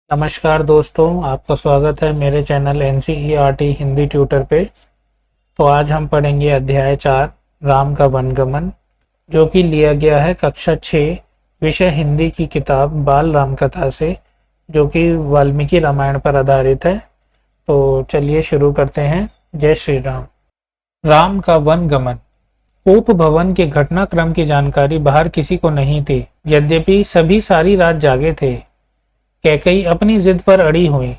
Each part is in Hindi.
नमस्कार दोस्तों, आपका स्वागत है मेरे चैनल NCERT हिंदी ट्यूटर पे। तो आज हम पढ़ेंगे अध्याय 4 राम का वनगमन, जो कि लिया गया है कक्षा 6 विषय हिंदी की किताब बाल राम कथा से, जो कि वाल्मीकि रामायण पर आधारित है। तो चलिए शुरू करते हैं। जय श्री राम। राम का वनगमन। उप भवन के घटनाक्रम की जानकारी बाहर किसी को नहीं थी। यद्यपि सभी सारी रात जागे थे। कैकई अपनी जिद पर अड़ी हुई।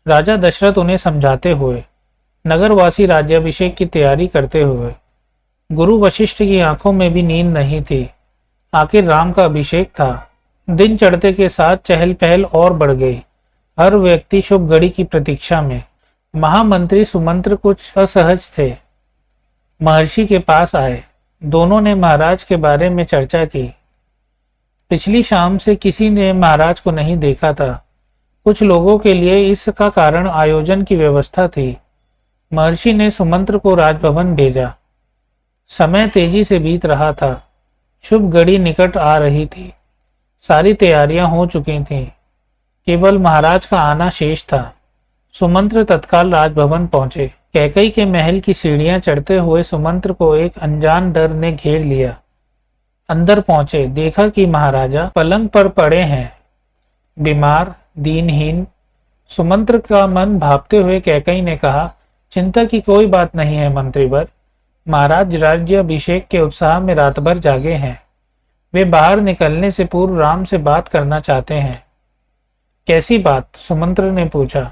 राजा दशरथ उन्हें समझाते हुए, नगरवासी राज्याभिषेक की तैयारी करते हुए। गुरु वशिष्ठ की आंखों में भी नींद नहीं थी। आखिर राम का अभिषेक था। दिन चढ़ते के साथ चहल पहल और बढ़ गई। हर व्यक्ति शुभ घड़ी की प्रतीक्षा में। महामंत्री सुमंत्र कुछ असहज थे। महर्षि के पास आए। दोनों ने महाराज के बारे में चर्चा की। पिछली शाम से किसी ने महाराज को नहीं देखा था। कुछ लोगों के लिए इसका कारण आयोजन की व्यवस्था थी। महर्षि ने सुमंत्र को राजभवन भेजा। समय तेजी से बीत रहा था। शुभ घड़ी निकट आ रही थी। सारी तैयारियां हो चुकी थीं। केवल महाराज का आना शेष था। सुमंत्र तत्काल राजभवन पहुंचे। कैकई के महल की सीढ़ियां चढ़ते हुए सुमंत्र को एक अनजान डर ने घेर लिया। अंदर पहुंचे, देखा कि महाराजा पलंग पर पड़े हैं, बीमार, दीनहीन। सुमंत्र का मन भापते हुए कैकई ने कहा, चिंता की कोई बात नहीं है मंत्रीवर। महाराज राज्याभिषेक के उत्साह में रात भर जागे हैं। वे बाहर निकलने से पूर्व राम से बात करना चाहते हैं। कैसी बात? सुमंत्र ने पूछा।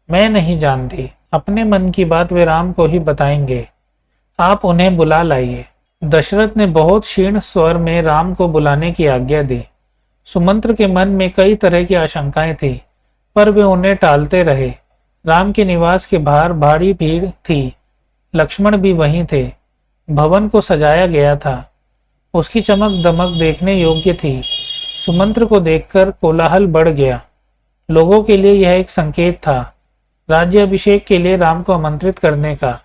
मैं नहीं जानती। अपने मन की बात वे राम को ही बताएंगे। आप उन्हें बुला लाइए। दशरथ ने बहुत क्षीण स्वर में राम को बुलाने की आज्ञा दी। सुमंत्र के मन में कई तरह की आशंकाएं थी, पर वे उन्हें टालते रहे। राम के निवास के बाहर भारी भीड़ थी। लक्ष्मण भी वहीं थे। भवन को सजाया गया था। उसकी चमक दमक देखने योग्य थी। सुमंत्र को देखकर कोलाहल बढ़ गया। लोगों के लिए यह एक संकेत था, राज्याभिषेक के लिए राम को आमंत्रित करने का।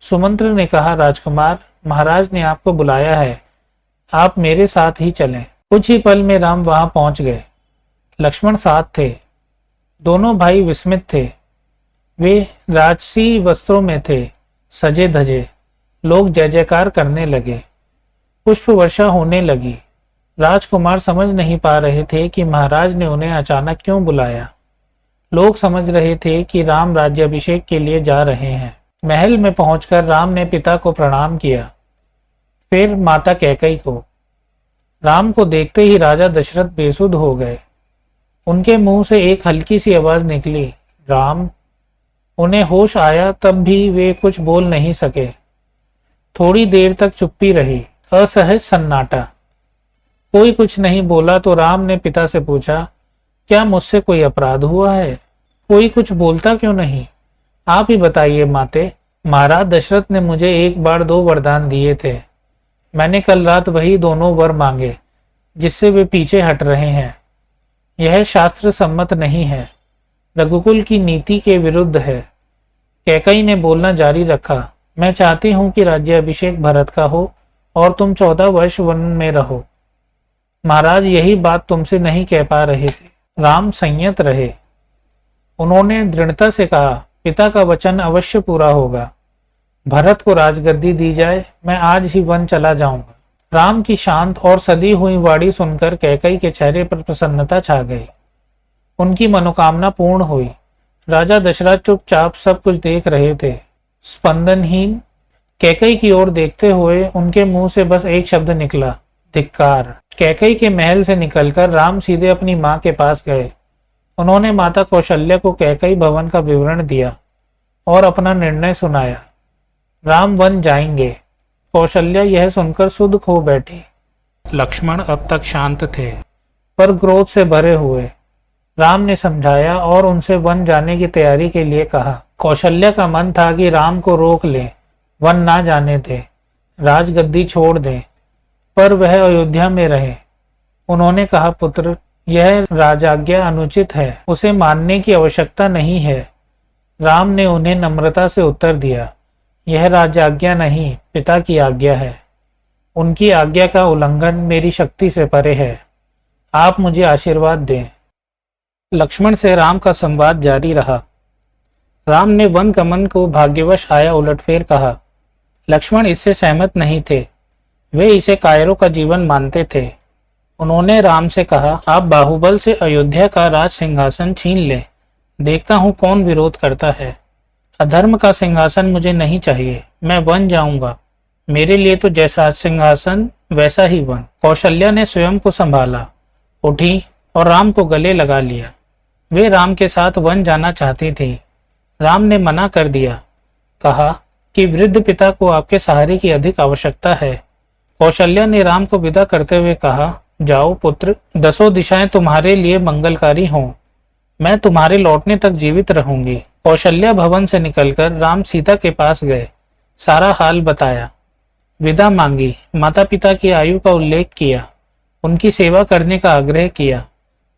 सुमंत्र ने कहा, राजकुमार, महाराज ने आपको बुलाया है। आप मेरे साथ ही चलें। कुछ ही पल में राम वहां पहुंच गए। लक्ष्मण साथ थे। दोनों भाई विस्मित थे। वे राजसी वस्त्रों में थे, सजे धजे। लोग जय जयकार करने लगे। पुष्प वर्षा होने लगी। राजकुमार समझ नहीं पा रहे थे कि महाराज ने उन्हें अचानक क्यों बुलाया। लोग समझ रहे थे कि राम राज्याभिषेक के लिए जा रहे हैं। महल में पहुंचकर राम ने पिता को प्रणाम किया, फिर माता कैकई को। राम को देखते ही राजा दशरथ बेसुध हो गए। उनके मुंह से एक हल्की सी आवाज निकली, राम। उन्हें होश आया तब भी वे कुछ बोल नहीं सके। थोड़ी देर तक चुप्पी रही, असहज सन्नाटा। कोई कुछ नहीं बोला तो राम ने पिता से पूछा, क्या मुझसे कोई अपराध हुआ है? कोई कुछ बोलता क्यों नहीं? आप ही बताइए माते। महाराज दशरथ ने मुझे एक बार 2 वरदान दिए थे। मैंने कल रात वही दोनों वर मांगे, जिससे वे पीछे हट रहे हैं। यह शास्त्र सम्मत नहीं है, रघुकुल की नीति के विरुद्ध है। कैकई ने बोलना जारी रखा, मैं चाहती हूं कि राज्याभिषेक भरत का हो और तुम 14 वर्ष वन में रहो। महाराज यही बात तुमसे नहीं कह पा रहे थे। राम संयत रहे। उन्होंने दृढ़ता से कहा, पिता का वचन अवश्य पूरा होगा। भरत को राजगद्दी दी जाए, मैं आज ही वन चला जाऊंगा। राम की शांत और सदी हुई वाणी सुनकर कैकई के चेहरे पर प्रसन्नता छा गई। उनकी मनोकामना पूर्ण हुई। राजा दशरथ चुपचाप सब कुछ देख रहे थे, स्पंदनहीन। कैकई की ओर देखते हुए उनके मुंह से बस एक शब्द निकला, धिक्कार। कैकई के महल से निकलकर राम सीधे अपनी मां के पास गए। उन्होंने माता कौशल्या को कैकई भवन का विवरण दिया और अपना निर्णय सुनाया। राम वन जाएंगे। कौशल्या यह सुनकर सुध खो बैठी। लक्ष्मण अब तक शांत थे, पर क्रोध से भरे हुए। राम ने समझाया और उनसे वन जाने की तैयारी के लिए कहा। कौशल्या का मन था कि राम को रोक लें, वन ना जाने दें, राजगद्दी छोड़ दें, पर वह अयोध्या में रहे। उन्होंने कहा, पुत्र, यह राजाज्ञा अनुचित है, उसे मानने की आवश्यकता नहीं है। राम ने उन्हें नम्रता से उत्तर दिया, यह राजाज्ञा नहीं, पिता की आज्ञा है। उनकी आज्ञा का उल्लंघन मेरी शक्ति से परे है। आप मुझे आशीर्वाद दें। लक्ष्मण से राम का संवाद जारी रहा। राम ने वन गमन को भाग्यवश आया उलटफेर कहा। लक्ष्मण इससे सहमत नहीं थे। वे इसे कायरों का जीवन मानते थे। उन्होंने राम से कहा, आप बाहुबल से अयोध्या का राज सिंहासन छीन ले, देखता हूं कौन विरोध करता है। अधर्म का सिंहासन मुझे नहीं चाहिए, मैं वन जाऊंगा। मेरे लिए तो जैसा सिंहासन वैसा ही वन। कौशल्या ने स्वयं को संभाला, उठी और राम को गले लगा लिया। वे राम के साथ वन जाना चाहती थी। राम ने मना कर दिया, कहा कि वृद्ध पिता को आपके सहारे की अधिक आवश्यकता है। कौशल्या ने राम को विदा करते हुए कहा, जाओ पुत्र, 10 दिशाएं तुम्हारे लिए मंगलकारी हों। मैं तुम्हारे लौटने तक जीवित रहूंगी। कौशल्या भवन से निकलकर राम सीता के पास गए, सारा हाल बताया, विदा मांगी, माता पिता की आयु का उल्लेख किया, उनकी सेवा करने का आग्रह किया।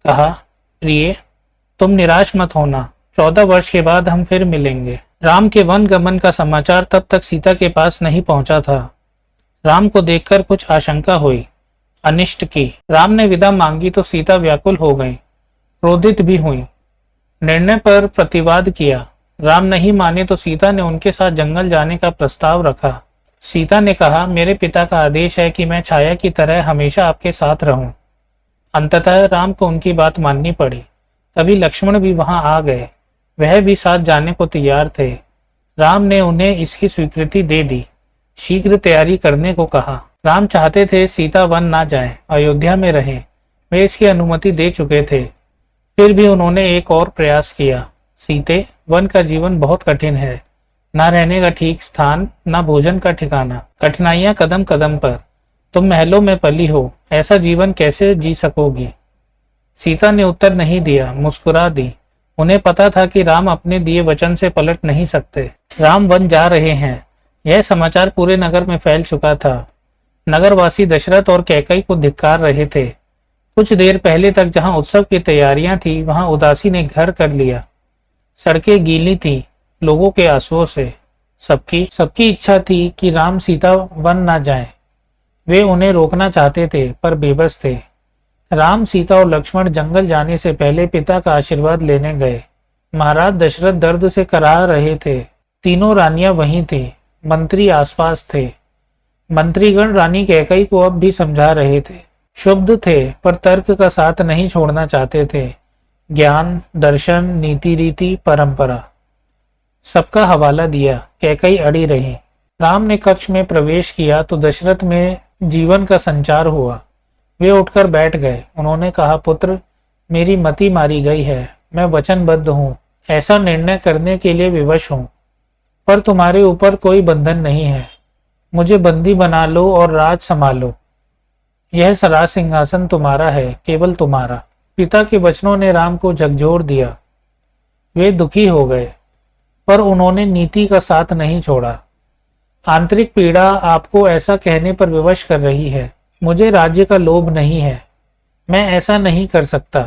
कहा, प्रिय, तुम निराश मत होना, 14 वर्ष के बाद हम फिर मिलेंगे। राम के वन गमन का समाचार तब तक सीता के पास नहीं पहुंचा था। राम को देखकर कुछ आशंका हुई, अनिष्ट की। राम ने विदा मांगी तो सीता व्याकुल हो गई, क्रोधित भी हुई। निर्णय पर प्रतिवाद किया। राम नहीं माने तो सीता ने उनके साथ जंगल जाने का प्रस्ताव रखा। सीता ने कहा, मेरे पिता का आदेश है कि मैं छाया की तरह हमेशा आपके साथ रहूं। अंततः राम को उनकी बात माननी पड़ी। तभी लक्ष्मण भी वहां आ गए, वह भी साथ जाने को तैयार थे। राम ने उन्हें इसकी स्वीकृति दे दी, शीघ्र तैयारी करने को कहा। राम चाहते थे सीता वन ना जाए, अयोध्या में रहें। वे इसकी अनुमति दे चुके थे। फिर भी उन्होंने एक और प्रयास किया। सीते, वन का जीवन बहुत कठिन है, ना रहने का ठीक स्थान, ना भोजन का ठिकाना, कठिनाइयां कदम कदम पर। तुम महलों में पली हो, ऐसा जीवन कैसे जी सकोगी? सीता ने उत्तर नहीं दिया, मुस्कुरा दी। उन्हें पता था कि राम अपने दिए वचन से पलट नहीं सकते। राम वन जा रहे हैं, यह समाचार पूरे नगर में फैल चुका था। नगरवासी दशरथ और कैकई को धिक्कार रहे थे। कुछ देर पहले तक जहां उत्सव की तैयारियां थी, वहां उदासी ने घर कर लिया। सड़कें गीली थी लोगों के आंसुओं से। सबकी इच्छा थी कि राम सीता वन ना जाएं। वे उन्हें रोकना चाहते थे पर बेबस थे। राम, सीता और लक्ष्मण जंगल जाने से पहले पिता का आशीर्वाद लेने गए। महाराज दशरथ दर्द से कराह रहे थे। तीनों रानियां वहीं थी, मंत्री आसपास थे। मंत्रीगण रानी कैकई को अब भी समझा रहे थे। शुद्ध थे पर तर्क का साथ नहीं छोड़ना चाहते थे। ज्ञान, दर्शन, नीति रीति, परंपरा, सबका हवाला दिया। कैकई अड़ी रही। राम ने कक्ष में प्रवेश किया तो दशरथ में जीवन का संचार हुआ। वे उठकर बैठ गए। उन्होंने कहा, पुत्र, मेरी मति मारी गई है। मैं वचनबद्ध हूँ, ऐसा निर्णय करने के लिए विवश हूँ, पर तुम्हारे ऊपर कोई बंधन नहीं है। मुझे बंदी बना लो और राज संभालो। यह राज सिंहासन तुम्हारा है, केवल तुम्हारा। पिता के वचनों ने राम को झकझोर दिया। वे दुखी हो गए, पर उन्होंने नीति का साथ नहीं छोड़ा। आंतरिक पीड़ा आपको ऐसा कहने पर विवश कर रही है। मुझे राज्य का लोभ नहीं है, मैं ऐसा नहीं कर सकता।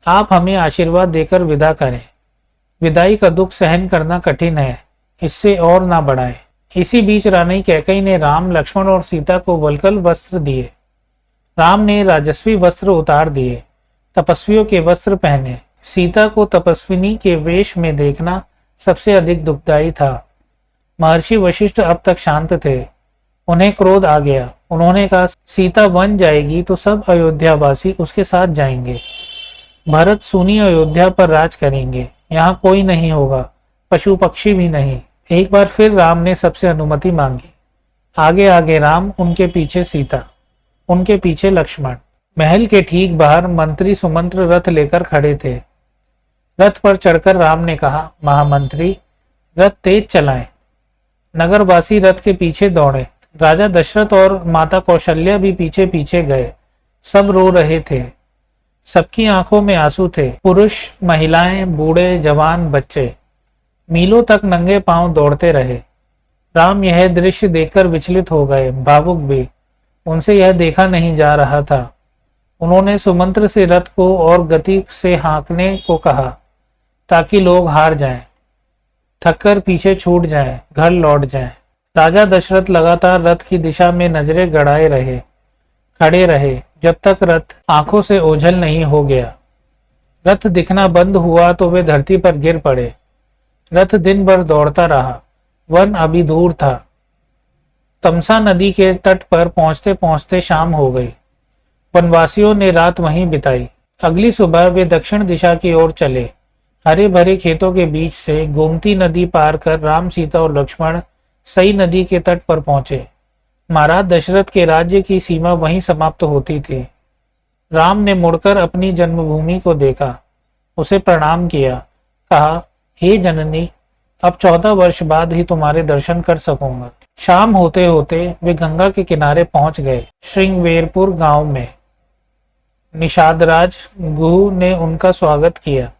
आप हमें आशीर्वाद देकर विदा करें। विदाई का दुख सहन करना कठिन है, इससे और ना बढ़ाएं। इसी बीच रानी कैकई ने राम, लक्ष्मण और सीता को वल्कल वस्त्र दिए। राम ने राजस्वी वस्त्र उतार दिए, तपस्वियों के वस्त्र पहने। सीता को तपस्विनी के वेश में देखना सबसे अधिक दुखदायी था। महर्षि वशिष्ठ अब तक शांत थे। उन्हें क्रोध आ गया। उन्होंने कहा, सीता वन जाएगी तो सब अयोध्यावासी उसके साथ जाएंगे। भरत सुनी अयोध्या पर राज करेंगे। यहाँ कोई नहीं होगा, पशु पक्षी भी नहीं। एक बार फिर राम ने सबसे अनुमति मांगी। आगे आगे राम, उनके पीछे सीता, उनके पीछे लक्ष्मण। महल के ठीक बाहर मंत्री सुमंत्र रथ लेकर खड़े थे। रथ पर चढ़कर राम ने कहा, महामंत्री, रथ तेज चलाएं। नगरवासी रथ के पीछे दौड़े। राजा दशरथ और माता कौशल्या भी पीछे पीछे गए। सब रो रहे थे, सबकी आंखों में आंसू थे। पुरुष, महिलाएं, बूढ़े, जवान, बच्चे मीलों तक नंगे पांव दौड़ते रहे। राम यह दृश्य देखकर विचलित हो गए, भावुक भी। उनसे यह देखा नहीं जा रहा था। उन्होंने सुमंत्र से रथ को और गति से हाँकने को कहा, ताकि लोग हार जाएं, थककर पीछे छूट जाएं, घर लौट जाएं। राजा दशरथ लगातार रथ की दिशा में नजरें गड़ाए रहे, खड़े रहे, जब तक रथ आंखों से ओझल नहीं हो गया। रथ दिखना बंद हुआ तो वे धरती पर गिर पड़े। रथ दिन भर दौड़ता रहा। वन अभी दूर था। तमसा नदी के तट पर पहुंचते पहुंचते शाम हो गई। वनवासियों ने रात वहीं बिताई। अगली सुबह वे दक्षिण दिशा की ओर चले। हरे भरे खेतों के बीच से गोमती नदी पार कर राम, सीता और लक्ष्मण सई नदी के तट पर पहुंचे। महाराज दशरथ के राज्य की सीमा वहीं समाप्त होती थी। राम ने मुड़कर अपनी जन्मभूमि को देखा, उसे प्रणाम किया, कहा, हे जननी, अब 14 वर्ष बाद ही तुम्हारे दर्शन कर सकूंगा। शाम होते होते वे गंगा के किनारे पहुंच गए। श्रृंगवेरपुर गांव में निषादराज गुह ने उनका स्वागत किया।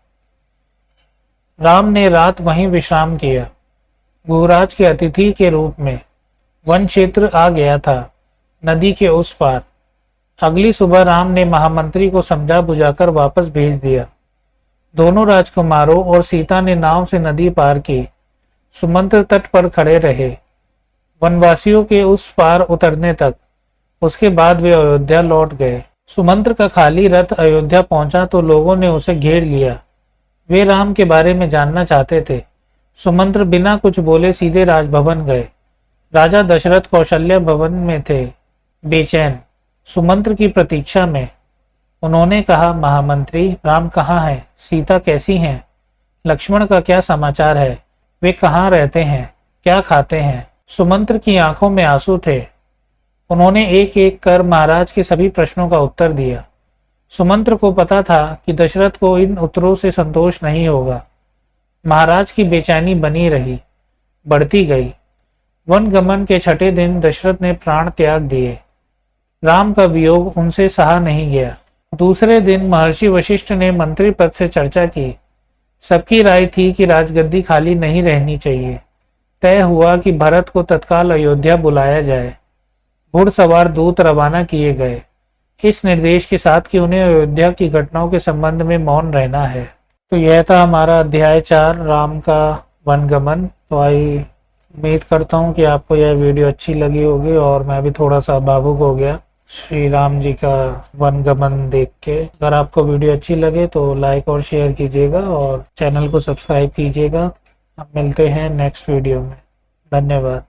राम ने रात वहीं विश्राम किया। गुहराज के अतिथि के रूप में वन क्षेत्र आ गया था, नदी के उस पार। अगली सुबह राम ने महामंत्री को समझा बुझाकर वापस भेज दिया। दोनों राजकुमारों और सीता ने नाव से नदी पार की। सुमंत्र तट पर खड़े रहे, वनवासियों के उस पार उतरने तक। उसके बाद वे अयोध्या लौट गए। सुमंत्र का खाली रथ अयोध्या पहुंचा तो लोगों ने उसे घेर लिया। वे राम के बारे में जानना चाहते थे। सुमंत्र बिना कुछ बोले सीधे राजभवन गए। राजा दशरथ कौशल्या भवन में थे, बेचैन, सुमंत्र की प्रतीक्षा में। उन्होंने कहा, महामंत्री, राम कहाँ है? सीता कैसी हैं? लक्ष्मण का क्या समाचार है? वे कहाँ रहते हैं? क्या खाते हैं? सुमंत्र की आंखों में आंसू थे। उन्होंने एक एक कर महाराज के सभी प्रश्नों का उत्तर दिया। सुमंत्र को पता था कि दशरथ को इन उत्तरों से संतोष नहीं होगा। महाराज की बेचैनी बनी रही, बढ़ती गई। वनगमन के 6ठे दिन दशरथ ने प्राण त्याग दिए। राम का वियोग उनसे सहा नहीं गया। दूसरे दिन महर्षि वशिष्ठ ने मंत्री पद से चर्चा की। सबकी राय थी कि राजगद्दी खाली नहीं रहनी चाहिए। तय हुआ कि भरत को तत्काल अयोध्या बुलाया जाए। घुड़सवार दूत रवाना किए गए, इस निर्देश के साथ कि उन्हें अयोध्या की घटनाओं के संबंध में मौन रहना है। तो यह था हमारा अध्याय 4, राम का वनगमन। तो उम्मीद करता हूँ कि आपको यह वीडियो अच्छी लगी होगी और मैं भी थोड़ा सा भावुक हो गया श्री राम जी का वनगमन देख के। अगर आपको वीडियो अच्छी लगे तो लाइक और शेयर कीजिएगा और चैनल को सब्सक्राइब कीजिएगा। हम मिलते हैं नेक्स्ट वीडियो में। धन्यवाद।